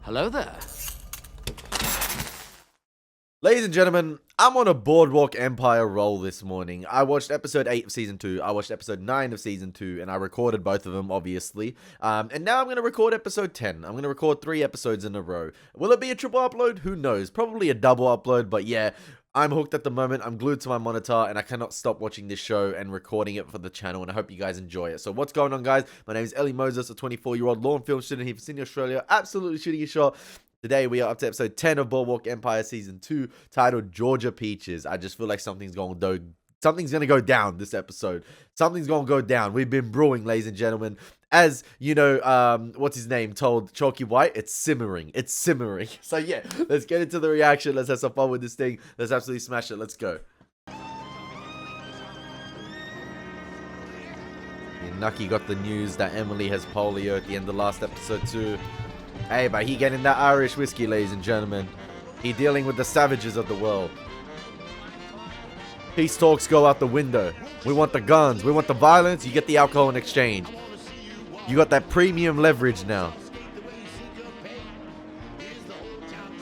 Hello there. Ladies and gentlemen, I'm on a Boardwalk Empire roll this morning. I watched episode 8 of season 2, I watched episode 9 of season 2, and I recorded both of them, obviously. And now I'm going to record episode 10. I'm going to record 3 episodes in a row. Will it be a triple upload? Who knows? Probably a double upload, but yeah, I'm hooked at the moment. I'm glued to my monitor, and I cannot stop watching this show and recording it for the channel, and I hope you guys enjoy it. So what's going on, guys? My name is Elie Moses, a 24-year-old law and film student here from Sydney, Australia. Absolutely shooting a shot. Today, we are up to episode 10 of Boardwalk Empire Season 2, titled Georgia Peaches. I just feel like something's going to go down this episode. Something's going to go down. We've been brewing, ladies and gentlemen. As, you know, what's his name told Chalky White, it's simmering. It's simmering. So, yeah, let's get into the reaction. Let's have some fun with this thing. Let's absolutely smash it. Let's go. Nucky got the news that Emily has polio at the end of last episode, too. Hey, but he getting that Irish whiskey, ladies and gentlemen. He dealing with the savages of the world. Peace talks go out the window. We want the guns. We want the violence. You get the alcohol in exchange. You got that premium leverage now.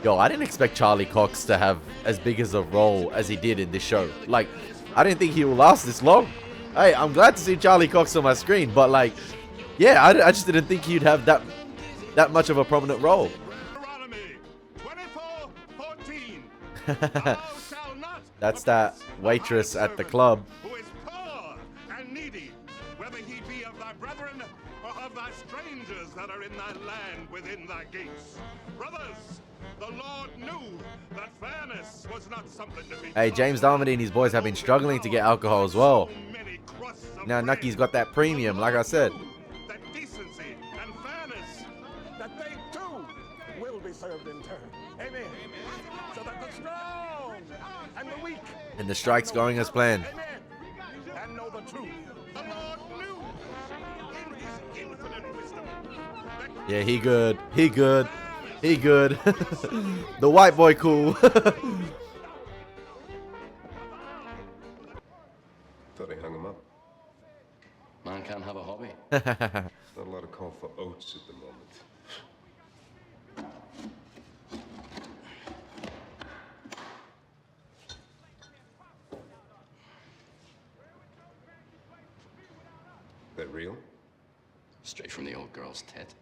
Yo, I didn't expect Charlie Cox to have as big as a role as he did in this show. Like, I didn't think he would last this long. Hey, I'm glad to see Charlie Cox on my screen, but like, yeah, I just didn't think he'd have that much of a prominent role. 24:14. That's that waitress at the club. Who is poor and needy, whether he be of thy brethren or of thy strangers that are in thy land within thy gates. Brothers, the Lord knew that fairness was not something to be. Hey, James Darmody and his boys have been struggling to get alcohol as well. Now Nucky's got that premium, like I said. That decency and fairness, that they too will be served in turn. Amen. So that the strong and the weak And the strike's going as planned. and know the truth. The Lord knew in his infinite wisdom that Yeah, he good. He good. He good. The white boy cool. Thought I hung him up. Man can't have a hobby. Not a lot of call for oats at the moment. That real? Straight from the old girl's tit.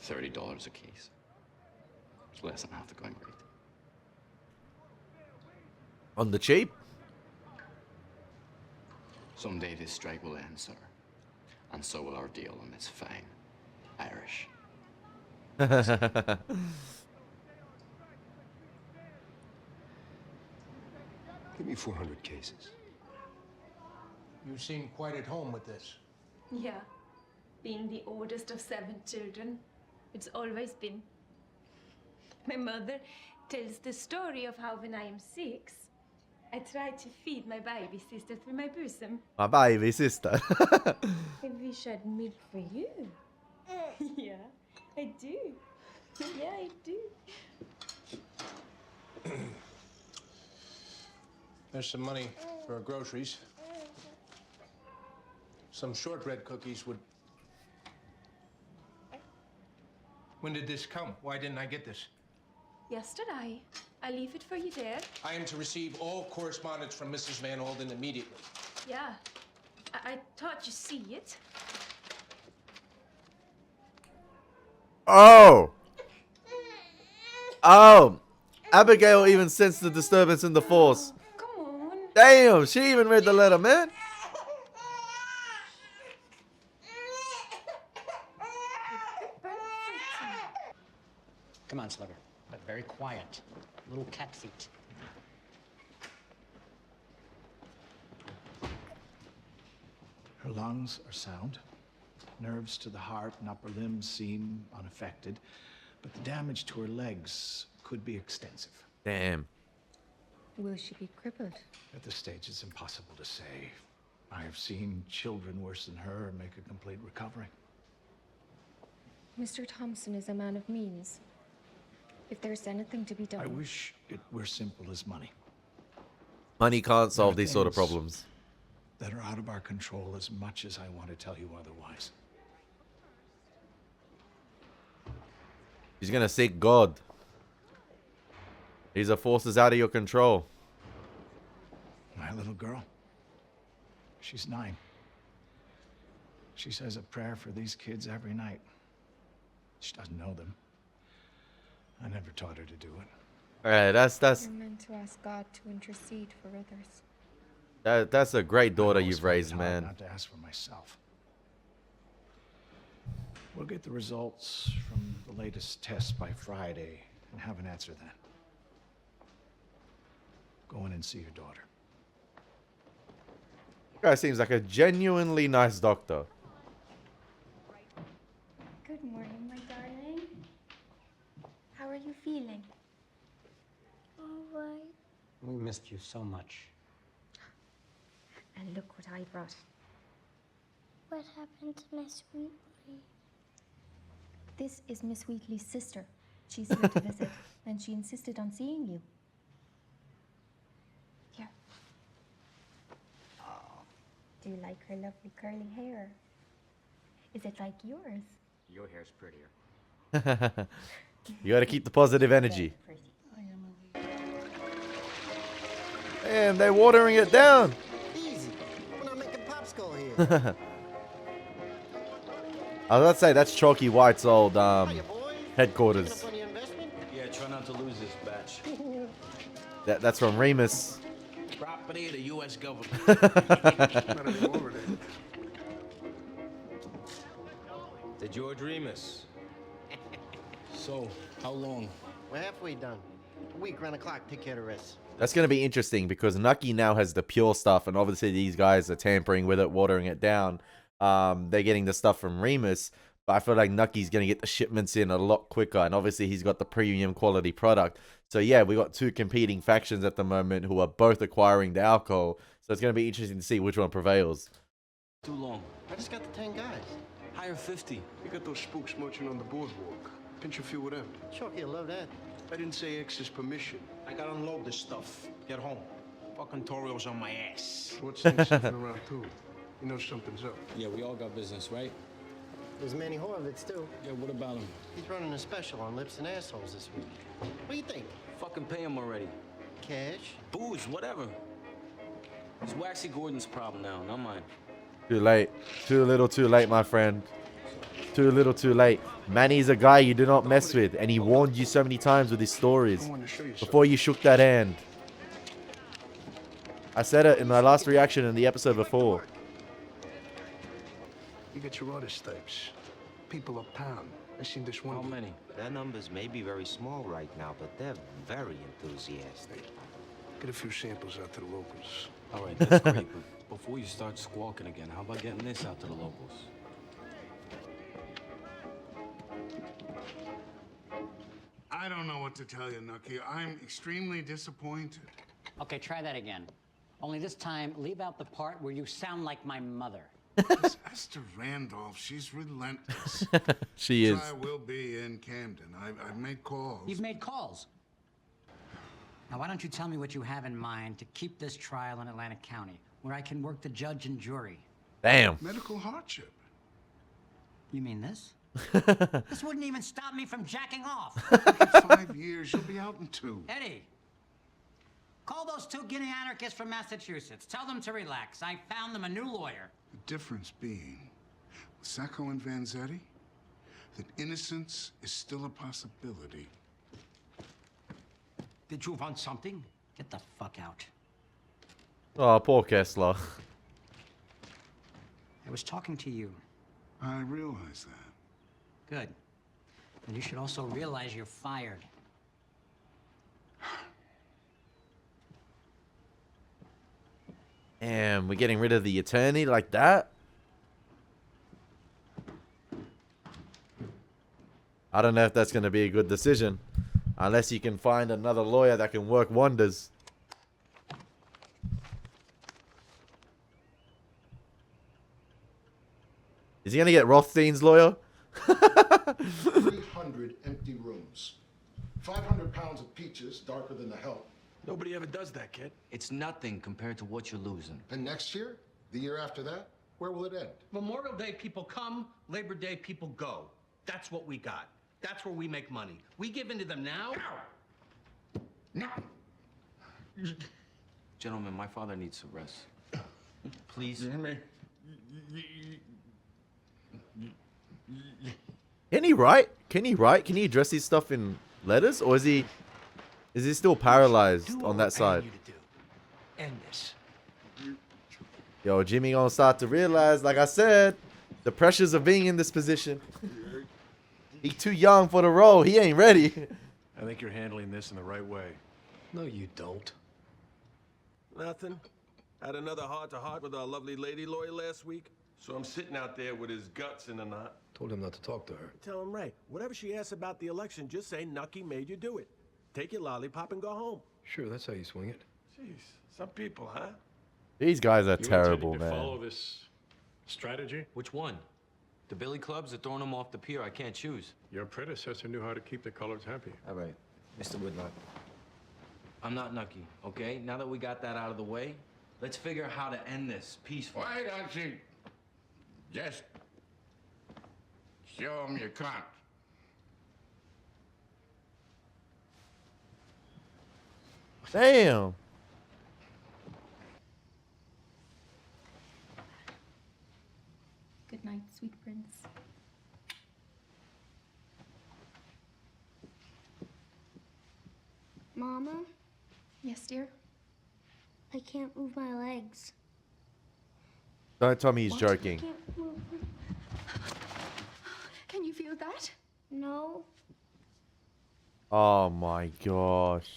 $30 a case. It's less than half the going rate. On the cheap. Someday this strike will end, sir. And so will our deal on this fine Irish. Give me 400 cases. You seem quite at home with this. Yeah, being the oldest of 7 children, it's always been. My mother tells the story of how when I am 6, I try to feed my baby sister through my bosom. My baby sister. I wish I'd milk for you. Yeah, I do. Yeah, I do. There's some money for our groceries. Some shortbread cookies would... When did this come? Why didn't I get this? Yesterday, I leave it for you there. I am to receive all correspondence from Mrs. Van Alden immediately. Yeah, I thought you see it. Oh. Oh. Abigail even sensed the disturbance in the force. Come on. Damn, she even read the letter, man. Come on, Slugger, but very quiet. Little cat feet. Her lungs are sound. Nerves to the heart and upper limbs seem unaffected, but the damage to her legs could be extensive. Damn. Will she be crippled? At this stage, it's impossible to say. I have seen children worse than her make a complete recovery. Mr. Thompson is a man of means. If there's anything to be done. I wish it were simple as money. Money can't solve There are these sort of things problems. that are out of our control as much as I want to tell you otherwise. He's gonna seek God. These are forces out of your control. My little girl, she's 9. She says a prayer for these kids every night. She doesn't know them. I never taught her to do it. Alright, that's You're meant to ask God to intercede for others. that's a great daughter I always you've find it raised, hard man. Not to ask for myself. We'll get the results from the latest test by Friday and have an answer then. Go in and see your daughter. Guy seems like a genuinely nice doctor. Good morning, my darling. How are you feeling? All right. We missed you so much. And look what I brought. What happened to Miss Wheatley? This is Miss Wheatley's sister. She's here to visit, and she insisted on seeing you. Here. Do you like her lovely curly hair? Is it like yours? Your hair's prettier. You gotta keep the positive energy. Very pretty. Damn, they're watering it down. Easy. We're not making popsicle here. I was about to say, that's Chalky White's old headquarters. On your investment? Yeah, try not to lose this batch. That's from Remus. Property of the U.S. government. Not anymore, then. The George Remus. So, how long? We're halfway done. A week, around the clock, take care of the rest. That's going to be interesting because Nucky now has the pure stuff, and obviously these guys are tampering with it, watering it down. They're getting the stuff from Remus, but I feel like Nucky's going to get the shipments in a lot quicker, and obviously he's got the premium quality product. So yeah, we got two competing factions at the moment who are both acquiring the alcohol, so it's going to be interesting to see which one prevails. Too long. I just got the 10 guys. Hire 50. You got those spooks marching on the boardwalk. Pinch a few with them. Chalky, you'll love that. I didn't say X's permission. I gotta unload this stuff. Get home. Fucking Torio's on my ass. What's things sniffing around too? You know something's up. Yeah, we all got business, right? There's Manny Horowitz, too. Yeah, what about him? He's running a special on lips and assholes this week. What do you think? Fucking pay him already. Cash? Booze, whatever. It's Waxy Gordon's problem now, not mine. Too late. Too little too late, my friend. Too little too late. Manny's a guy you do not mess with, and he warned you so many times with his stories I want to show you something. before you shook that hand. I said it in my last reaction in the episode before. You get your artist types. People a pound. I seen this one. How many? Their numbers may be very small right now, but they're very enthusiastic. Get a few samples out to the locals. All right, that's great, but before you start squawking again, how about getting this out to the locals? I don't know what to tell you, Nucky. I'm extremely disappointed. Okay, try that again. Only this time, leave out the part where you sound like my mother. Miss Esther Randolph, she's relentless. She is. I will be in Camden. I've made calls. You've made calls. Now, why don't you tell me what you have in mind to keep this trial in Atlantic County, where I can work the judge and jury? Damn. Medical hardship. You mean this? This wouldn't even stop me from jacking off. In 5 years, you'll be out in 2. Eddie, call those 2 Guinea anarchists from Massachusetts. Tell them to relax. I found them a new lawyer. The difference being, with Sacco and Vanzetti, that innocence is still a possibility. Did you want something? Get the fuck out. Oh, poor Kessler. I was talking to you. I realize that. Good. And you should also realize you're fired. Damn, we're getting rid of the attorney like that? I don't know if that's going to be a good decision. Unless you can find another lawyer that can work wonders. Is he going to get Rothstein's lawyer? 300 empty rooms. 500 pounds of peaches, darker than the help. Nobody ever does that, kid. It's nothing compared to what you're losing. And next year, the year after that, where will it end? Memorial Day people come, Labor Day people go. That's what we got. That's where we make money. We give in to them now. No. Gentlemen, my father needs to rest. Please. Can he write? Can he write? Can he address his stuff in letters, or is he still paralyzed on that side? End this. Yo, Jimmy gonna start to realize, like I said, the pressures of being in this position. He's too young for the role. He ain't ready. I think you're handling this in the right way. No, you don't. Nothing. Had another heart-to-heart with our lovely lady lawyer last week. So I'm sitting out there with his guts in a knot. Told him not to talk to her. Tell him right. Whatever she asks about the election, just say Nucky made you do it. Take your lollipop and go home. Sure, that's how you swing it. Jeez, some people, huh? These guys are You terrible, intending to man. follow this strategy? Which one? The billy clubs are throwing them off the pier. I can't choose. Your predecessor knew how to keep the colors happy. All right, Mr. Woodlock. I'm not Nucky, okay? Now that we got that out of the way, let's figure out how to end this peacefully. Why don't you just show him you can't? Damn. Good night, sweet prince. Mama, Yes, dear? I can't move my legs. Don't tell me he's What? joking. Can't move. Can you feel that? No. Oh my gosh.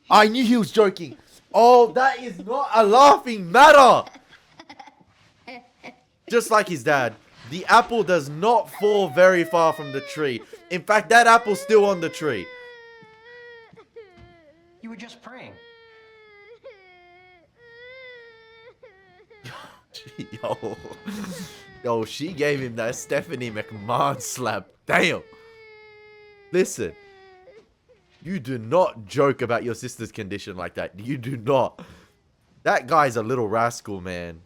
I knew he was joking. Oh, that is not a laughing matter. Just like his dad, the apple does not fall very far from the tree. In fact, that apple's still on the tree. You were just praying. Yo. Yo, she gave him that Stephanie McMahon slap. Damn. Listen. You do not joke about your sister's condition like that. You do not. That guy's a little rascal, man.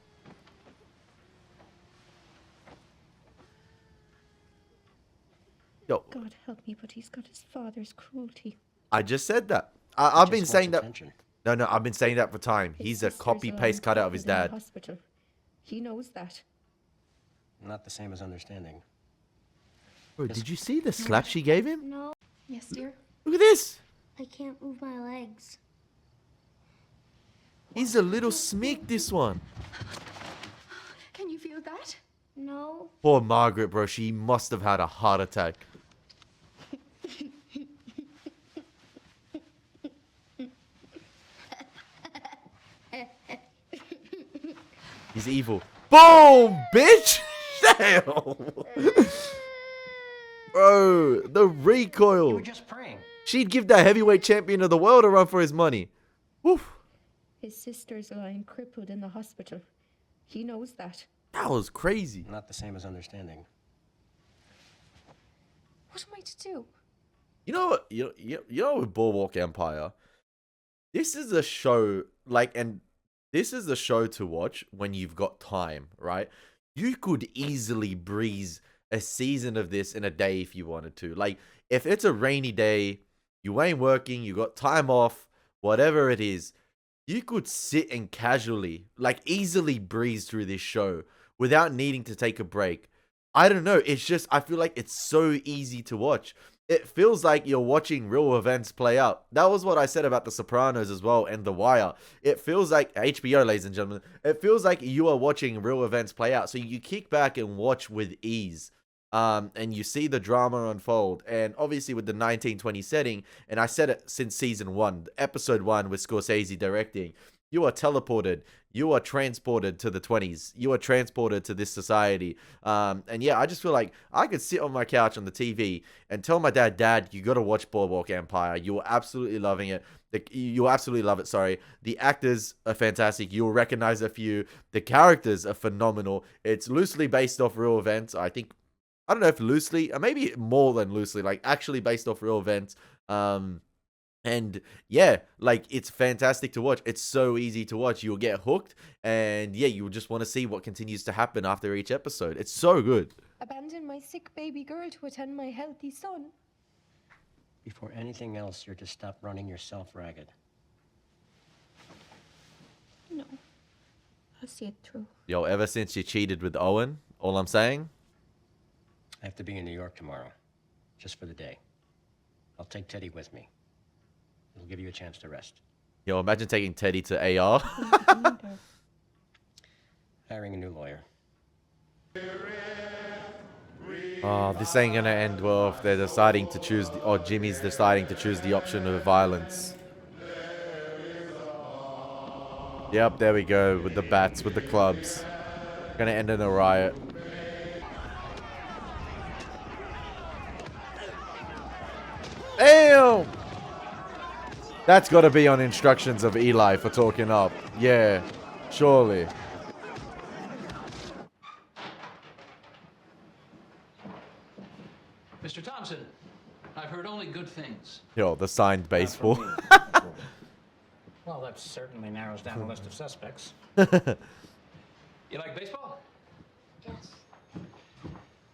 Yo, God help me, but he's got his father's cruelty. I just said that. I've been Just saying wants that. attention. No, I've been saying that for time. His He's a sister's copy-paste lying cutout of his crippled in the dad. hospital. He knows that. Not the same as understanding. Bro, did you see the slap she gave him? No. Yes, dear? Look at this. I can't move my legs. He's a little smeek, this one. Can you feel that? No. Poor Margaret, bro. She must have had a heart attack. He's evil. Boom, bitch! Damn! Bro, the recoil. You were just praying. She'd give that heavyweight champion of the world a run for his money. Woof. His sister's lying crippled in the hospital. He knows that. That was crazy. Not the same as understanding. What am I to do? You know what? You know with Boardwalk Empire, this is a show this is a show to watch when you've got time, right? You could easily breeze a season of this in a day if you wanted to. Like, if it's a rainy day, you ain't working, you got time off, whatever it is, you could sit and casually, like, easily breeze through this show without needing to take a break. I don't know. It's just, I feel like it's so easy to watch. It feels like you're watching real events play out. That was what I said about The Sopranos as well and The Wire. It feels like, HBO, ladies and gentlemen, it feels like you are watching real events play out. So you kick back and watch with ease. And you see the drama unfold. And obviously with the 1920 setting, and I said it since season 1, episode 1 with Scorsese directing, you are teleported. You are transported to the 20s. You are transported to this society. And yeah, I just feel like I could sit on my couch on the TV and tell my dad, you got to watch Boardwalk Empire. You are absolutely loving it. You absolutely love it, sorry. The actors are fantastic. You'll recognize a few. The characters are phenomenal. It's loosely based off real events. I think I don't know if loosely, or maybe more than loosely, like actually based off real events. And yeah, like it's fantastic to watch. It's so easy to watch. You'll get hooked, and yeah, you'll just want to see what continues to happen after each episode. It's so good. Abandon my sick baby girl to attend my healthy son. Before anything else, you're to stop running yourself ragged. No. I'll see it through. Yo, ever since you cheated with Owen, all I'm saying, I have to be in New York tomorrow, just for the day. I'll take Teddy with me. It'll give you a chance to rest. yo, imagine taking Teddy to AR. Hiring a new lawyer. Oh, this ain't gonna end well if they're deciding to choose, or Jimmy's deciding to choose the option of violence. Yep, there we go, with the bats, with the clubs. Gonna end in a riot. Damn! That's gotta be on instructions of Eli for talking up. Yeah, surely. Mr. Thompson, I've heard only good things. Yo, the signed baseball. Well, that certainly narrows down the list of suspects. You like baseball? Yes.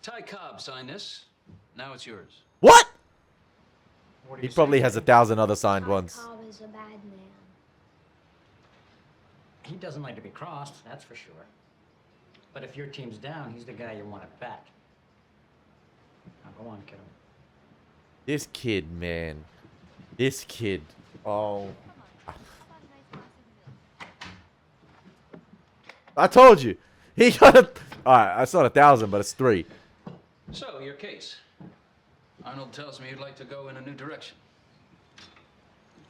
Ty Cobb signed this. Now it's yours. What? What do He you probably say? has 1,000 other signed ones. Cobb is a bad man. He doesn't like to be crossed, that's for sure. But if your team's down, he's the guy you want at bat. Now go on, kiddo. This kid, man. This kid. Oh. I told you. He got a... Alright, it's not 1,000, but it's 3. So, your case. Arnold tells me you'd like to go in a new direction.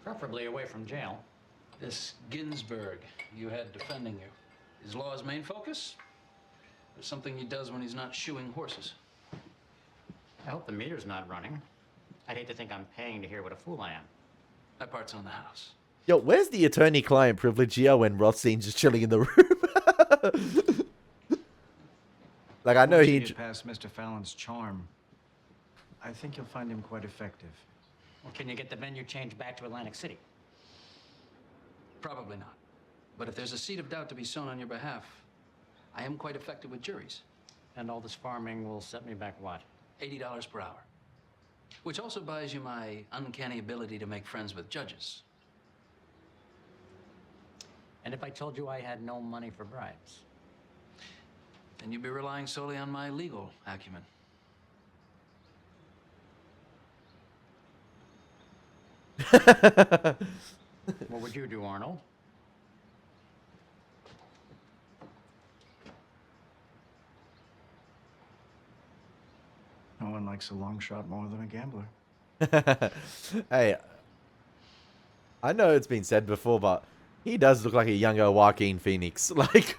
Preferably away from jail. This Ginsburg you had defending you. Is law his main focus? Or something he does when he's not shoeing horses? I hope the meter's not running. I'd hate to think I'm paying to hear what a fool I am. That part's on the house. Yo, where's the attorney-client privilege here when Rothstein's just chilling in the room? Like, I know Once he... you get past Mr. Fallon's charm, I think you'll find him quite effective. Well, can you get the venue changed back to Atlantic City? Probably not. But if there's a seed of doubt to be sown on your behalf, I am quite effective with juries. And all this farming will set me back what? $80 per hour. Which also buys you my uncanny ability to make friends with judges. And if I told you I had no money for bribes? Then you'd be relying solely on my legal acumen. What would you do, Arnold? No one likes a long shot more than a gambler. Hey, I know it's been said before, but he does look like a younger Joaquin Phoenix. Like,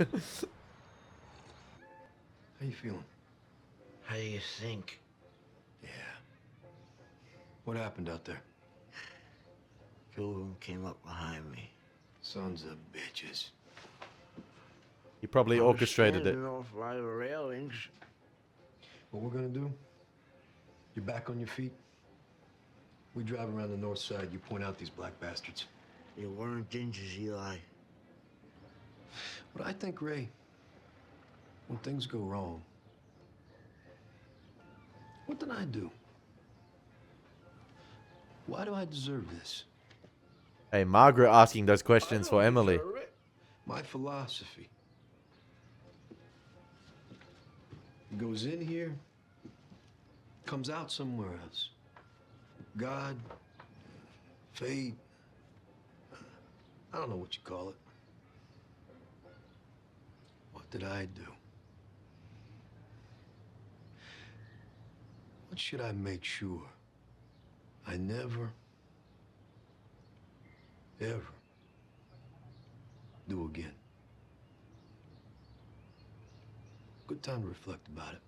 How you feeling? How do you think? Yeah. What happened out there? Two of them came up behind me. Sons of bitches. he probably orchestrated it. Standing off by the railings. What we're gonna do? You're back on your feet. We drive around the north side. You point out these black bastards. You weren't ninjas, Eli. But I think, Ray, when things go wrong, what did I do? Why do I deserve this? Hey, Margaret asking those questions for Emily. My philosophy. It goes in here, comes out somewhere else. God, fate, I don't know what you call it. What did I do? What should I make sure I never, ever do again? Good time to reflect about it.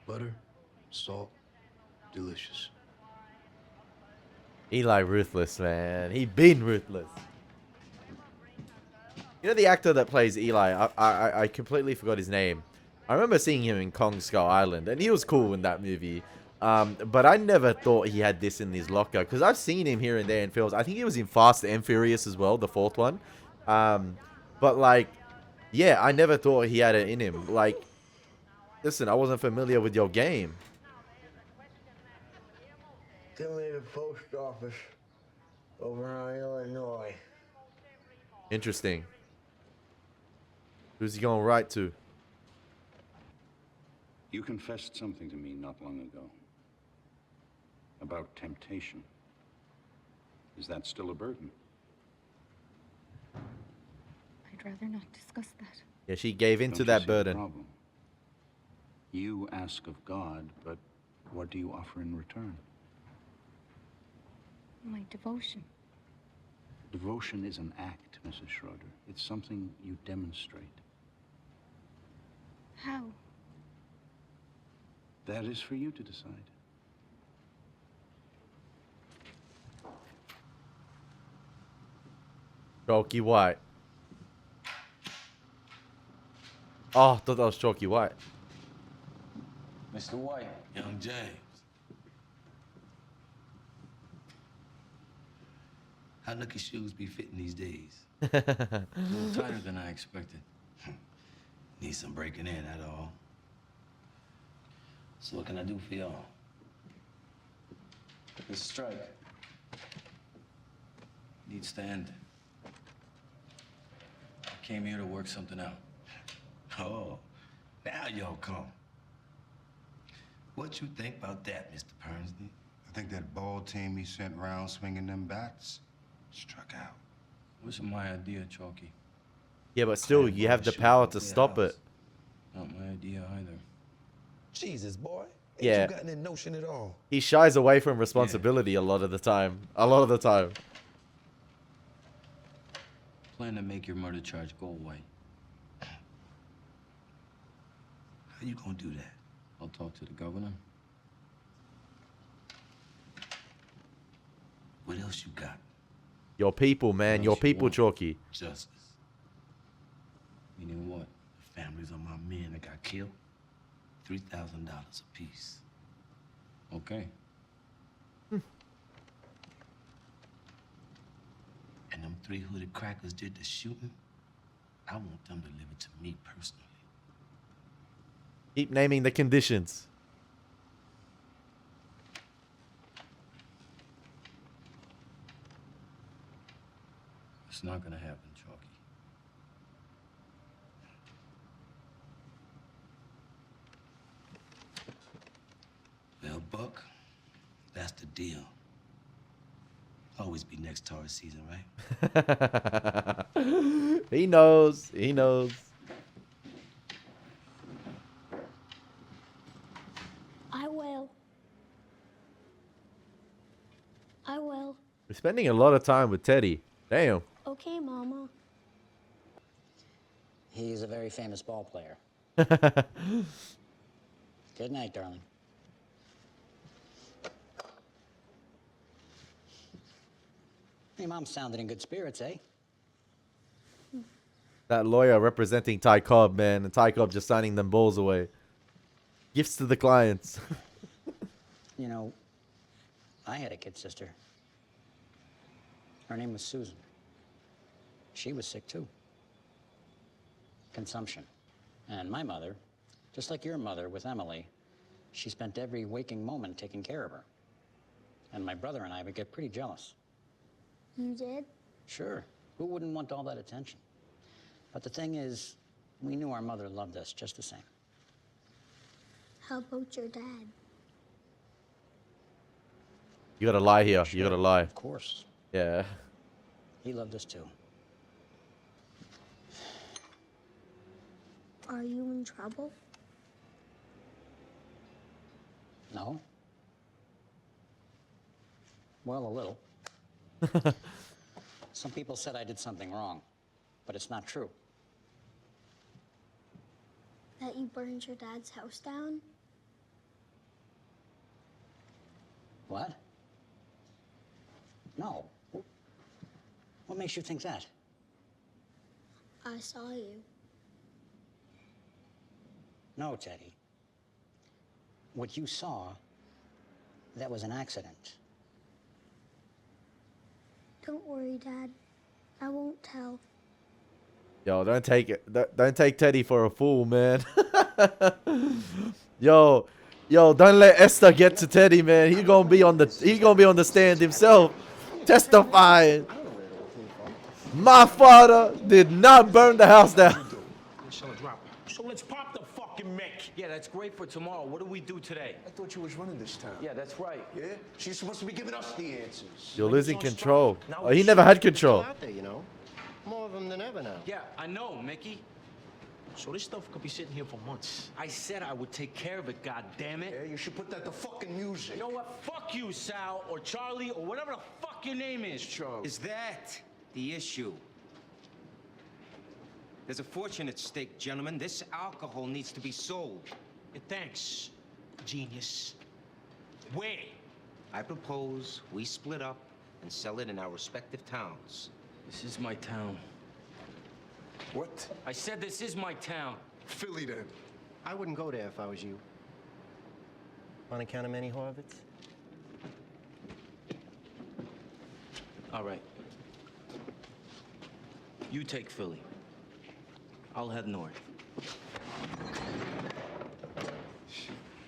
Butter, salt, delicious. Eli ruthless, man. He been ruthless. You know the actor that plays Eli? I completely forgot his name. I remember seeing him in Kong Skull Island, and he was cool in that movie. But I never thought he had this in his locker, because I've seen him here and there in films. I think he was in Fast and Furious as well, the 4th one. But like, yeah, I never thought he had it in him. Like, listen, I wasn't familiar with your game. Give me the post office over in Illinois. Interesting. Who's he going right to? You confessed something to me not long ago. About temptation. Is that still a burden? I'd rather not discuss that. Yeah, she gave into Don't you that see the burden. problem? You ask of God, but what do you offer in return? My devotion. Devotion is an act, Mrs. Schroeder. It's something you demonstrate. How? That is for you to decide. Chalky White. Oh, I thought that was Chalky White. Mr. White. Young James. How Nookie shoes be fitting these days? A little tighter than I expected. Need some breaking in, that all. So what can I do for y'all? This strike needs to end. I came here to work something out. Oh, now y'all come. What you think about that, Mr. Pernsley? I think that ball team he sent round swinging them bats struck out. Wasn't my idea, Chalky. Yeah, but still, you have the power to stop it. Not my idea either. Jesus, boy. Ain't Yeah. you got any notion at all? He shies away from responsibility a lot of the time. A lot of the time. Plan to make your murder charge go away. How you gonna do that? I'll talk to the governor. What else you got? Your people, man. Your people, Chalky. Justice. Meaning what? The families of my men that got killed? $3,000 apiece. Okay. And them 3 hooded crackers did the shooting? I want them delivered to me personally. Keep naming the conditions. It's not gonna happen, Chalky. Well, Buck, that's the deal. Always be next Taurus season, right? He knows. He knows. I will. I will. We're spending a lot of time with Teddy. Damn. Okay, Mama. He's a very famous ball player. Good night, darling. Hey, Mom sounded in good spirits, eh? That lawyer representing Ty Cobb, man. And Ty Cobb just signing them balls away. Gifts to the clients. You know, I had a kid sister. Her name was Susan. She was sick, too. Consumption. And my mother, just like your mother with Emily, she spent every waking moment taking care of her. And my brother and I would get pretty jealous. You did? Sure. Who wouldn't want all that attention? But the thing is, we knew our mother loved us just the same. How about your dad? You gotta lie here. You gotta lie. Of course. Yeah. He loved us, too. Are you in trouble? No. Well, a little. Some people said I did something wrong, but it's not true. That you burned your dad's house down? What? No. What makes you think that? I saw you. No, Teddy. What you saw, that was an accident. Don't worry, Dad. I won't tell. Yo, don't take it. Don't take Teddy for a fool, man. Yo, don't let Esther get to Teddy, man. He gonna be on the stand himself, testifying. My father did not burn the house down. So let's pop the fucking Mick. Yeah, that's great for tomorrow. What do we do today? I thought you was running this town. Yeah, that's right. Yeah? She's supposed to be giving us the answers. You're losing control. Oh, he never had control. Out there, you know. More of them than ever now. Yeah, I know, Mickey. So this stuff could be sitting here for months. I said I would take care of it, goddammit. Yeah, you should put that to fucking music. You know what? Fuck you, Sal, or Charlie, or whatever the fuck your name is. Charlie. Is that the issue? There's a fortune at stake, gentlemen. This alcohol needs to be sold. Yeah, thanks, genius. Where? I propose we split up and sell it in our respective towns. This is my town. What? I said this is my town. Philly, then. I wouldn't go there if I was you. On account of Manny Horvitz? All right. You take Philly. I'll head north.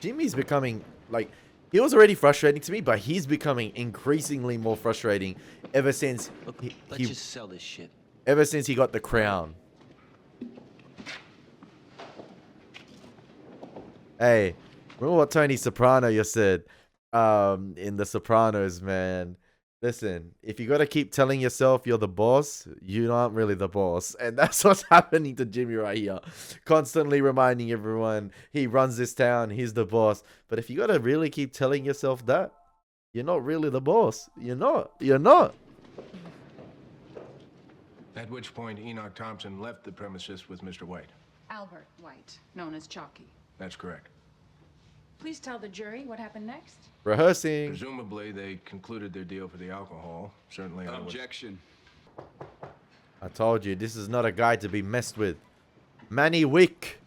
Jimmy's becoming, like, he was already frustrating to me, but he's becoming increasingly more frustrating ever since Look, let's just sell this shit. Ever since he got the crown. Hey, remember what Tony Soprano just said in The Sopranos, man? Listen, if you got to keep telling yourself you're the boss, you aren't really the boss. And that's what's happening to Jimmy right here. Constantly reminding everyone he runs this town, he's the boss. But if you got to really keep telling yourself that, you're not really the boss. You're not. You're not. At which point, Enoch Thompson left the premises with Mr. White. Albert White, known as Chalky. That's correct. Please tell the jury what happened next. Rehearsing. Presumably, they concluded their deal for the alcohol. Certainly, Objection. I told you, this is not a guy to be messed with. Manny Wick.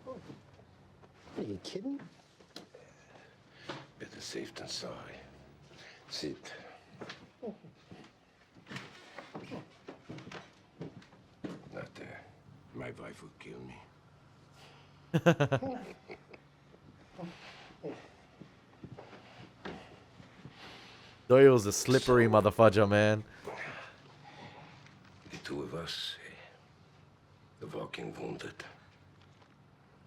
Are you kidding? Better safe than sorry. Sit. Not there. My wife would kill me. Doyle's a slippery motherfudger, man. The two of us, the walking wounded.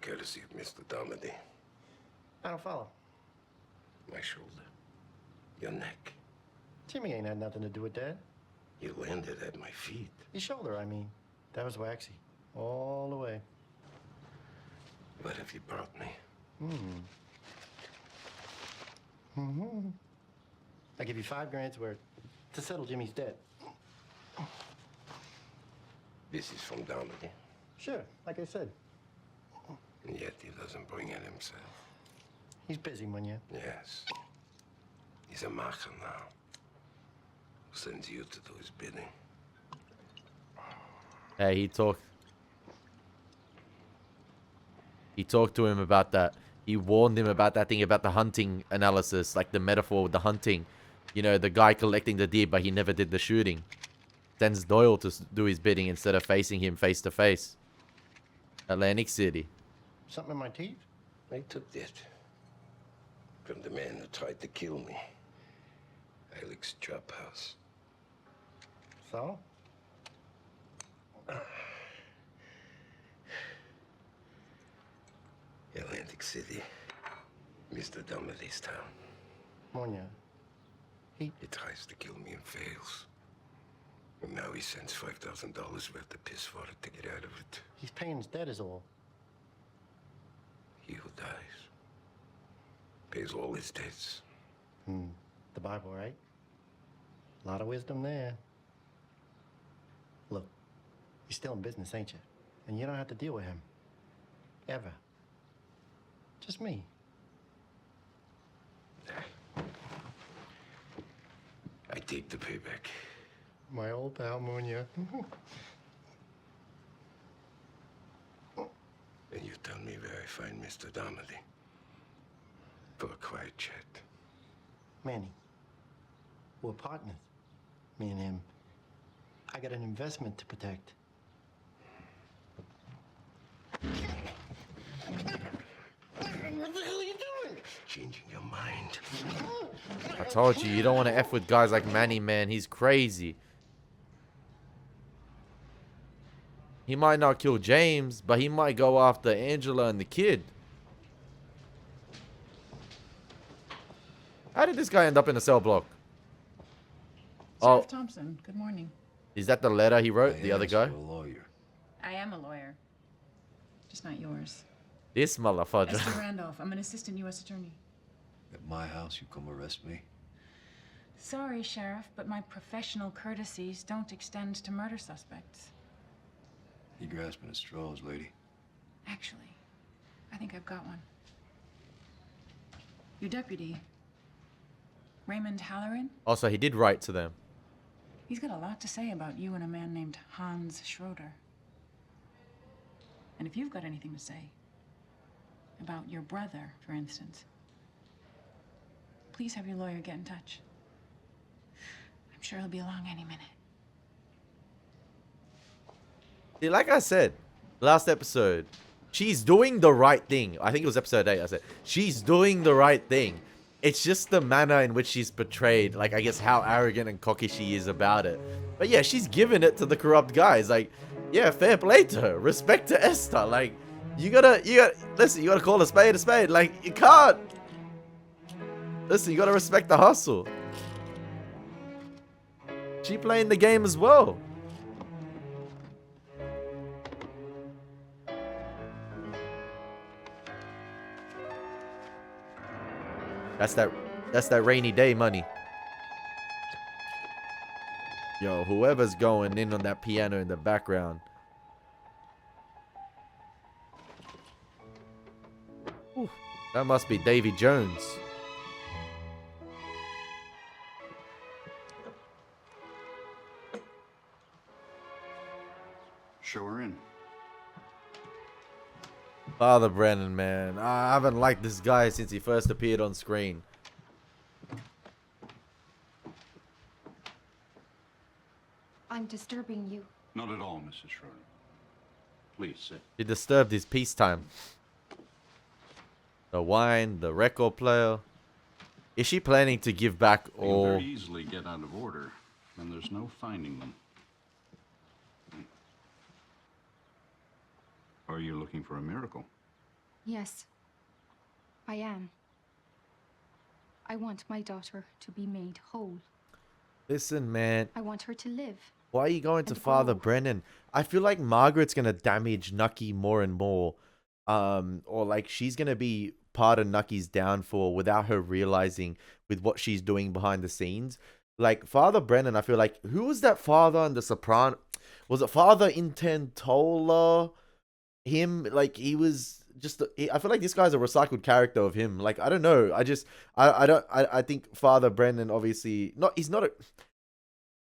Courtesy of Mr. Domedy. I don't follow. My shoulder. Your neck. Jimmy ain't had nothing to do with that. You landed at my feet. Your shoulder, I mean. That was waxy. All the way. What have you brought me? I give you $5,000 worth to settle Jimmy's debt. This is from Domedy. Sure, like I said. And yet he doesn't bring it himself. He's busy, Munya. Yes. He's a macher now. Who sends you to do his bidding. Hey, he talked to him about that. He warned him about that thing about the hunting analysis, like the metaphor with the hunting. You know, the guy collecting the deer, but he never did the shooting. Sends Doyle to do his bidding instead of facing him face to face. Atlantic City. Something in my teeth? I took that from the man who tried to kill me. Alex Trap House. So? Atlantic City. Mr. Domedy's town. Munya. He tries to kill me and fails. And now he sends $5,000 worth of piss water to get out of it. He's paying his debt is all. He who dies pays all his debts. The Bible, right? A lot of wisdom there. Look, you're still in business, ain't you? And you don't have to deal with him. Ever. Just me. take the payback. My old pal, Munya. And you tell me where I find Mr. Donnelly for a quiet chat. Manny, we're partners. Me and him. I got an investment to protect. What the hell are you doing? Changing your mind. I told you don't want to F with guys like Manny, man. He's crazy. He might not kill James, but he might go after Angela and the kid. How did this guy end up in a cell block? Sheriff Thompson, good morning. Is that the letter he wrote? The other guy? I am a lawyer. Just not yours. This motherfucker. Esther Randolph, I'm an assistant U.S. attorney. At my house, you come arrest me? Sorry, Sheriff, but my professional courtesies don't extend to murder suspects. You grasping at straws, lady. Actually, I think I've got one. Your deputy, Raymond Halloran, Also, he did write to them. he's got a lot to say about you and a man named Hans Schroeder. And if you've got anything to say about your brother, for instance, please have your lawyer get in touch. I'm sure he'll be along any minute. See, like I said, last episode, she's doing the right thing. I think it was episode 8. I said, she's doing the right thing. It's just the manner in which she's portrayed. Like, I guess how arrogant and cocky she is about it. But yeah, she's giving it to the corrupt guys. Like, yeah, fair play to her. Respect to Esther. Like, listen, you gotta call a spade a spade. Like, you can't. Listen, you gotta respect the hustle. She playing the game as well. That's that rainy day money. Yo, whoever's going in on that piano in the background. Whew, that must be Davy Jones. Show her in. Father Brennan, man. I haven't liked this guy since he first appeared on screen. I'm disturbing you. Not at all, Mrs. Schroeder. Please sit. He disturbed his peacetime. The wine, the record player. Is she planning to give back They can all... very easily get out of order, and there's no finding them. Are you looking for a miracle? Yes, I am. I want my daughter to be made whole. Listen, man. I want her to live. Why are you going to And Father grow. Brennan? I feel like Margaret's going to damage Nucky more and more. Or like she's going to be part of Nucky's downfall without her realizing with what she's doing behind the scenes. Like Father Brennan, I feel like, who was that father in The Sopranos? Was it Father Intentola? Him, like he was just, I feel like this guy's a recycled character of him. Like, I don't know. I think Father Brennan, obviously, he's not a,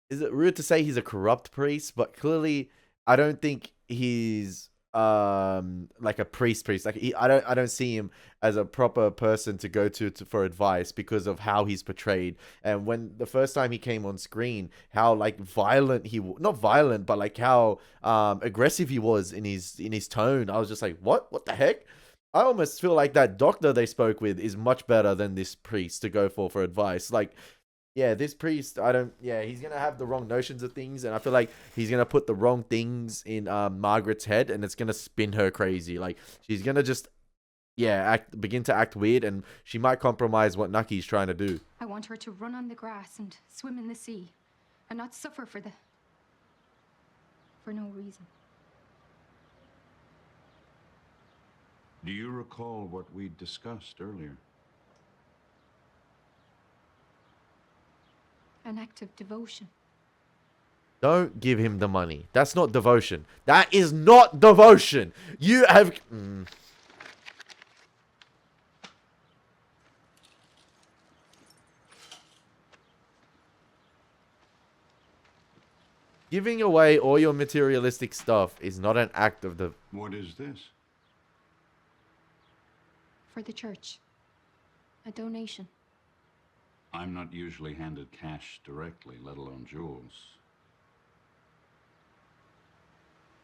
is it rude to say he's a corrupt priest? But clearly, I don't think he's like a priest. Like I don't see him as a proper person to go to for advice because of how he's portrayed. And when the first time he came on screen, how like violent not violent, but like how aggressive he was in his tone. I was just like, what the heck? I almost feel like that doctor they spoke with is much better than this priest to go for advice. Like, yeah, this priest, he's going to have the wrong notions of things, and I feel like he's going to put the wrong things in Margaret's head, and it's going to spin her crazy. Like, she's going to just, begin to act weird, and she might compromise what Nucky's trying to do. I want her to run on the grass and swim in the sea and not suffer for no reason. Do you recall what we discussed earlier? An act of devotion. Don't give him the money. That's not devotion. That is not devotion. You have... Giving away all your materialistic stuff is not an act of the... What is this? For the church. A donation. I'm not usually handed cash directly, let alone jewels.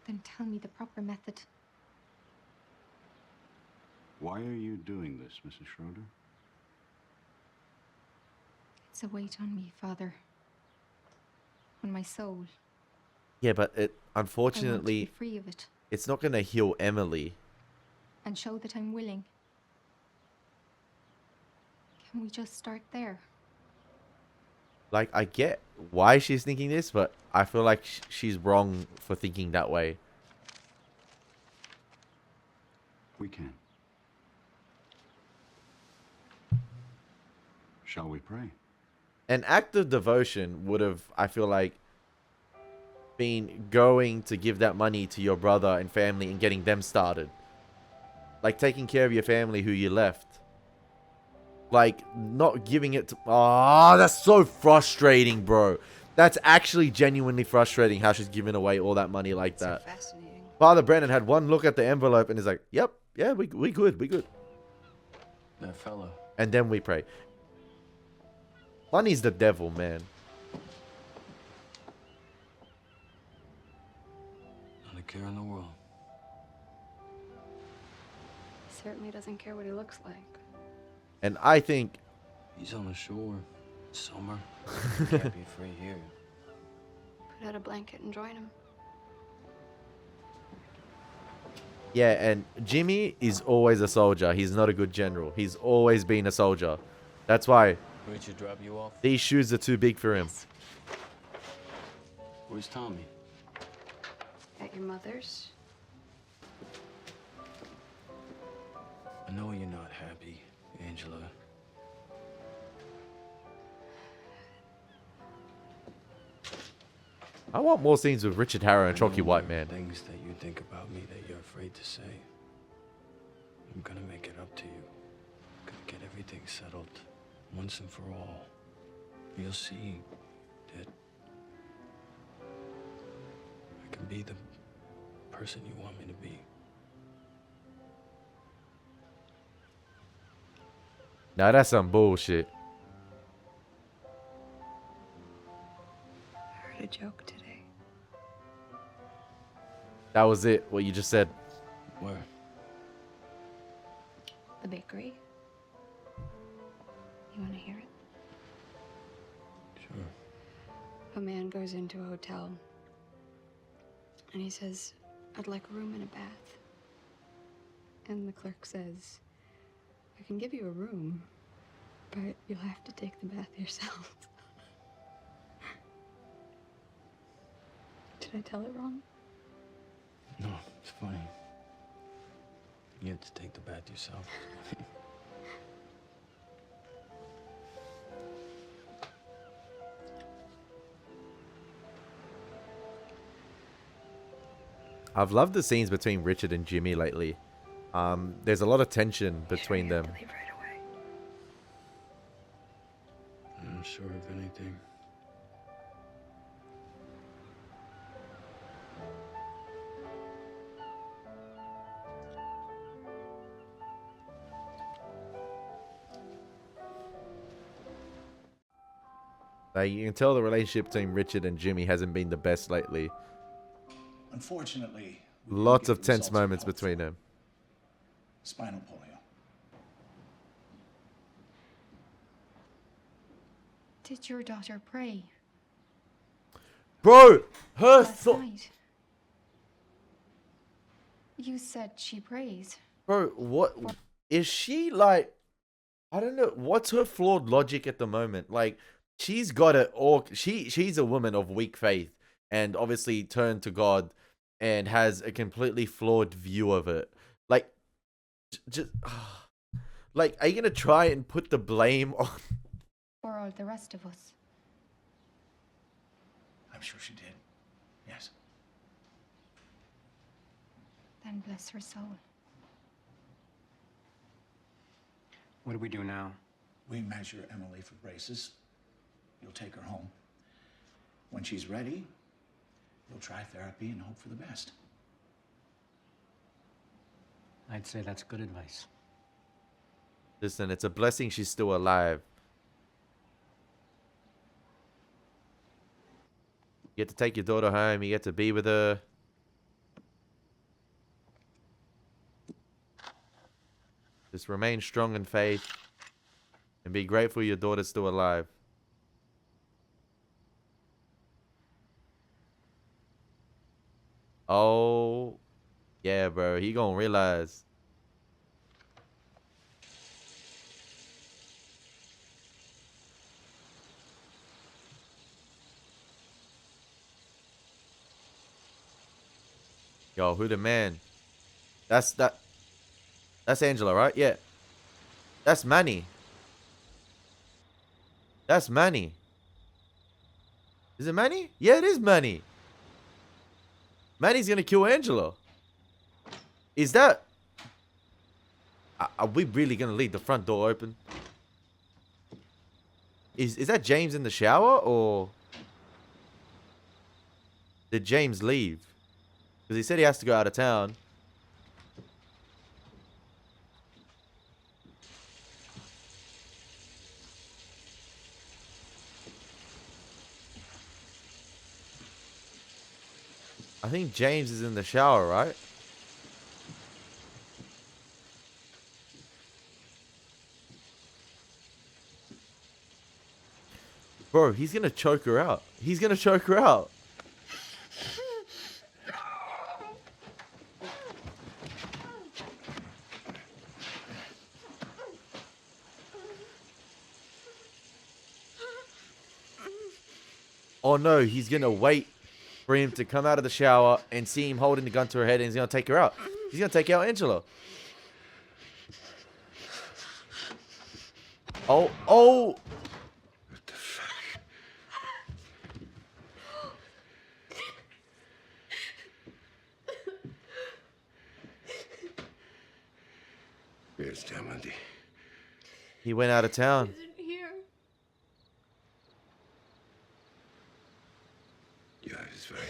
Then tell me the proper method. Why are you doing this, Mrs. Schroeder? It's a weight on me, Father. On my soul. Yeah, but it, I want to unfortunately, be free of it. it's not going to heal Emily. And show that I'm willing. Can we just start there? Like, I get why she's thinking this, but I feel like she's wrong for thinking that way. We can. Shall we pray? An act of devotion would have, I feel like, been going to give that money to your brother and family and getting them started. Like, taking care of your family who you left. Like, not giving it to... Ah, that's so frustrating, bro. That's actually genuinely frustrating how she's giving away all that money like that. So fascinating. Father Brennan had one look at the envelope and is like, yep, yeah, we good, we good. That fella. And then we pray. Money's the devil, man. Not a care in the world. Certainly doesn't care what he looks like. And I think... He's on the shore. Summer. Can't be free here. Put out a blanket and join him. Yeah, and Jimmy is always a soldier. He's not a good general. He's always been a soldier. That's why Richard drop you off? these shoes are too big for him. Where's Tommy? At your mother's? I know you're not happy, Angela. I want more scenes with Richard Harrow and Chalky White Man. Things that you think about me that you're afraid to say. I'm gonna make it up to you. Gonna get everything settled once and for all. You'll see that I can be the person you want me to be. Now that's some bullshit. I heard a joke today. That was it, what you just said. Where? The bakery. You want to hear it? Sure. A man goes into a hotel and he says, "I'd like a room and a bath." And the clerk says, "I can give you a room, but you'll have to take the bath yourself." Did I tell it wrong? No, it's funny. You have to take the bath yourself. I've loved the scenes between Richard and Jimmy lately. There's a lot of tension between them. I'm not sure of anything. Like, you can tell the relationship between Richard and Jimmy hasn't been the best lately. Unfortunately, Lots of tense moments between them. spinal polio. Did your daughter pray? Bro, her Last night? You said she prays. Bro, what is she like? I don't know. What's her flawed logic at the moment? Like, she's got it all. She's a woman of weak faith and obviously turned to God and has a completely flawed view of it. Like, just like, are you gonna try and put the blame on? For all the rest of us. I'm sure she did. Yes. Then bless her soul. What do we do now? We measure Emily for braces. You'll take her home. When she's ready, We'll try therapy and hope for the best. I'd say that's good advice. Listen, it's a blessing she's still alive. You get to take your daughter home. You get to be with her. Just remain strong in faith. And be grateful your daughter's still alive. Oh, yeah, bro. He gonna realize. Yo, who the man? That's Angela, right? Yeah. That's Manny. That's Manny. Is it Manny? Yeah, it is Manny. Manny's gonna kill Angela. Is that... Are we really gonna leave the front door open? Is that James in the shower, or... Did James leave? Because he said he has to go out of town. I think James is in the shower, right? Bro, he's gonna choke her out. He's gonna choke her out. Oh no, he's gonna wait for him to come out of the shower and see him holding the gun to her head, and he's gonna take her out. He's gonna take out Angela. Oh, oh! What the fuck? Where's Diamante? He went out of town. Here. Yeah, he's right.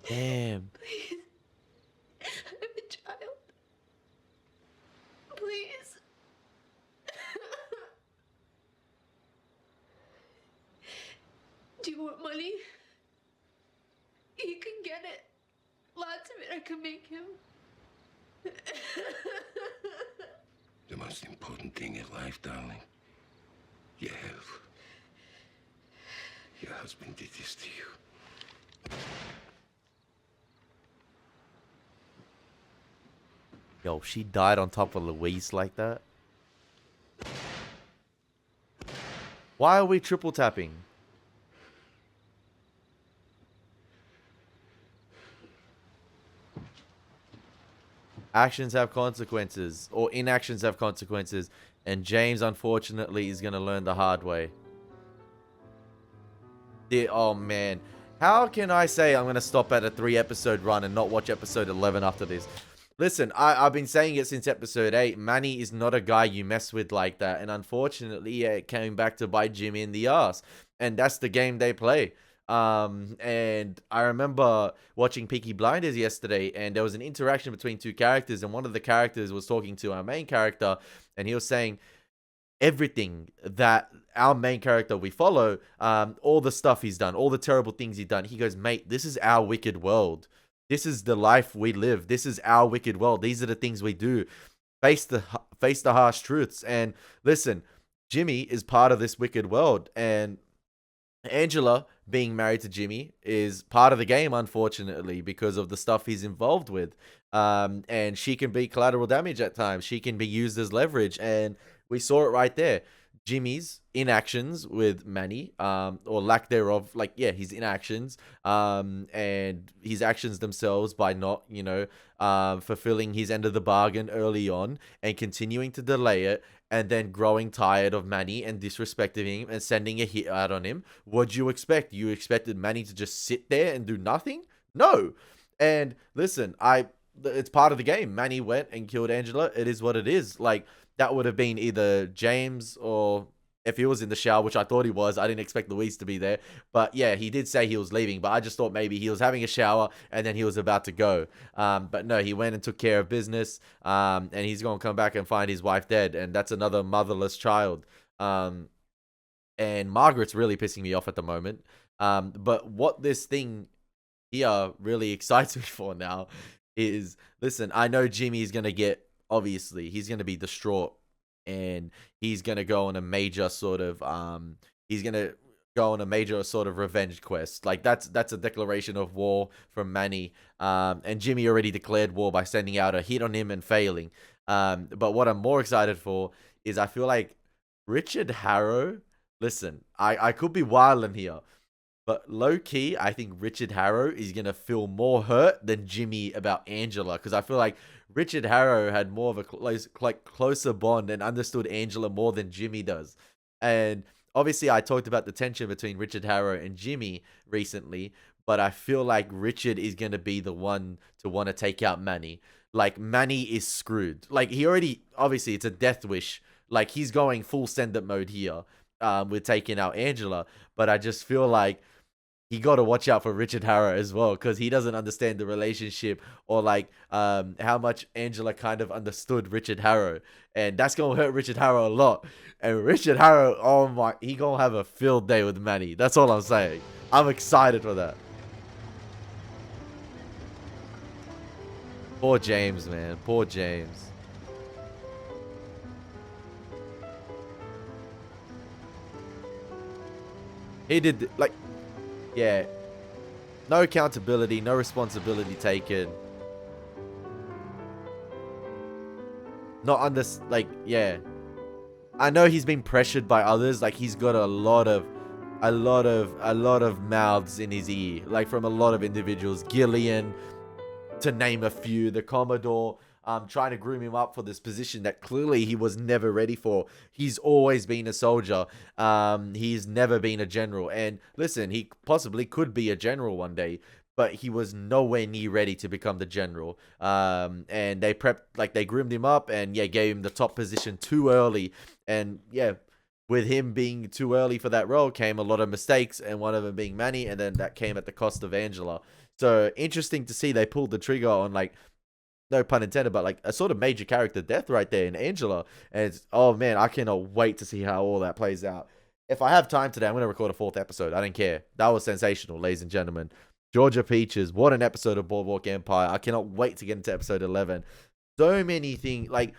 Damn. Please. I'm a child. Please. Do you want money? You can get it. Lots of it. I can make him. The most important thing in life, darling. Your health. Your husband did this to you. Yo, she died on top of Louise like that? Why are we triple tapping? Actions have consequences, or inactions have consequences, and James, unfortunately, is going to learn the hard way. Oh, man. How can I say I'm going to stop at a 3-episode run and not watch episode 11 after this? Listen, I've been saying it since episode 8. Manny is not a guy you mess with like that. And unfortunately, yeah, it came back to bite Jimmy in the ass. And that's the game they play. And I remember watching Peaky Blinders yesterday, and there was an interaction between two characters, and one of the characters was talking to our main character, and he was saying everything that our main character we follow, all the stuff he's done, all the terrible things he's done. He goes, mate, this is our wicked world. This is the life we live. This is our wicked world. These are the things we do. Face the harsh truths. And listen, Jimmy is part of this wicked world, and Angela being married to Jimmy is part of the game, unfortunately, because of the stuff he's involved with. And she can be collateral damage at times. She can be used as leverage, and we saw it right there. Jimmy's inactions with Manny, or lack thereof, like, yeah, his inactions, and his actions themselves by not, fulfilling his end of the bargain early on and continuing to delay it, and then growing tired of Manny and disrespecting him and sending a hit out on him. What'd you expect? You expected Manny to just sit there and do nothing? No. And listen, it's part of the game. Manny went and killed Angela. It is what it is. Like, that would have been either James or if he was in the shower, which I thought he was. I didn't expect Luis to be there. But yeah, he did say he was leaving, but I just thought maybe he was having a shower and then he was about to go. But no, he went and took care of business. And he's going to come back and find his wife dead. And that's another motherless child. And Margaret's really pissing me off at the moment. But what this thing here really excites me for now is, listen, I know Jimmy's going to get, obviously, he's going to be distraught. And he's going to go on a major sort of, revenge quest. Like, that's a declaration of war from Manny. And Jimmy already declared war by sending out a hit on him and failing. But what I'm more excited for is I feel like Richard Harrow, listen, I could be wilding here, but low-key, I think Richard Harrow is going to feel more hurt than Jimmy about Angela. Because I feel like Richard Harrow had more of a closer bond and understood Angela more than Jimmy does. And obviously, I talked about the tension between Richard Harrow and Jimmy recently. But I feel like Richard is going to be the one to want to take out Manny. Like, Manny is screwed. Like, he already, obviously, it's a death wish. Like, he's going full send-up mode here with taking out Angela. But I just feel like he got to watch out for Richard Harrow as well, because he doesn't understand the relationship or like how much Angela kind of understood Richard Harrow, and that's gonna hurt Richard Harrow a lot. And Richard Harrow, oh my, he gonna have a field day with Manny. That's all I'm saying. I'm excited for that. Poor James, man. Poor James. He did like. Yeah, no accountability, no responsibility taken. Not under, like, yeah. I know he's been pressured by others. Like, he's got a lot of mouths in his ear. Like, from a lot of individuals. Gillian, to name a few. The Commodore, trying to groom him up for this position that clearly he was never ready for. He's always been a soldier. He's never been a general. And listen, he possibly could be a general one day, but he was nowhere near ready to become the general. And they groomed him up and yeah, gave him the top position too early. And yeah, with him being too early for that role came a lot of mistakes, and one of them being Manny, and then that came at the cost of Angela. So interesting to see they pulled the trigger on, like, no pun intended, but like a sort of major character death right there in Angela. And it's, oh man, I cannot wait to see how all that plays out. If I have time today, I'm going to record a 4th episode. I don't care. That was sensational, ladies and gentlemen. Georgia Peaches, what an episode of Boardwalk Empire. I cannot wait to get into episode 11. So many things, like,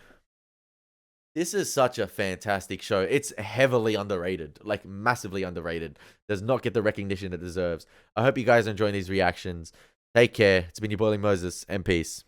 this is such a fantastic show. It's heavily underrated, like massively underrated. Does not get the recognition it deserves. I hope you guys are enjoying these reactions. Take care. It's been your boy Elie Moses, and peace.